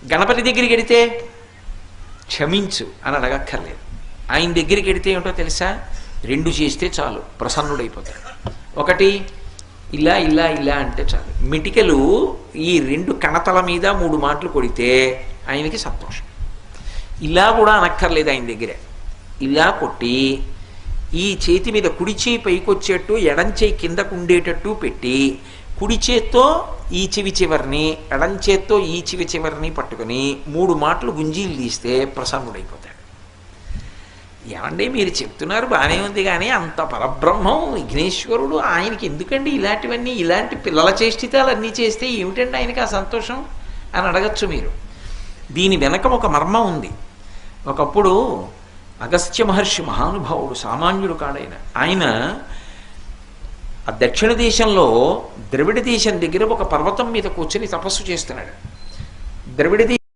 గణపతి దగ్గరికి వెడితే క్షమించు అని అడగక్కర్లేదు. ఆయన దగ్గరికి వెడితే ఏమిటో తెలుసా, రెండు చేస్తే చాలు, ప్రసన్నుడైపోతాడు. ఒకటి ఇలా ఇలా ఇలా అంటే చాలు, మిటికలు ఈ రెండు కణతల మీద 3 మాటలు కొడితే ఆయనకి సంతోషం. ఇలా కూడా అనక్కర్లేదు ఆయన దగ్గర. ఇలా కొట్టి ఈ చేతి మీద కుడి చేయి పైకొచ్చేట్టు ఎడం చేయి కిందకు ఉండేటట్టు పెట్టి కుడి చేత్తో ఈ చెవి చివరిని ఎడం చేత్తో ఈ చెవి చివరిని పట్టుకొని 3 మాటలు గుంజీలు తీస్తే ప్రసన్నుడైపోతాడు. ఏమండి మీరు చెప్తున్నారు బాగానే ఉంది, కానీ అంత పరబ్రహ్మం విఘ్నేశ్వరుడు ఆయనకి ఎందుకండి ఇలాంటివన్నీ, ఇలాంటి పిల్లల చేష్టితాలు అన్నీ చేస్తే ఏమిటండి ఆయనకి ఆ సంతోషం అని అడగచ్చు మీరు. దీని వెనక ఒక మర్మం ఉంది. ఒకప్పుడు అగస్త్య మహర్షి మహానుభావుడు, సామాన్యుడు కాడైన ఆయన ఆ దక్షిణ దేశంలో ద్రవిడ దేశం దగ్గర ఒక పర్వతం మీద కూర్చొని తపస్సు చేస్తున్నాడు. ద్రవిడ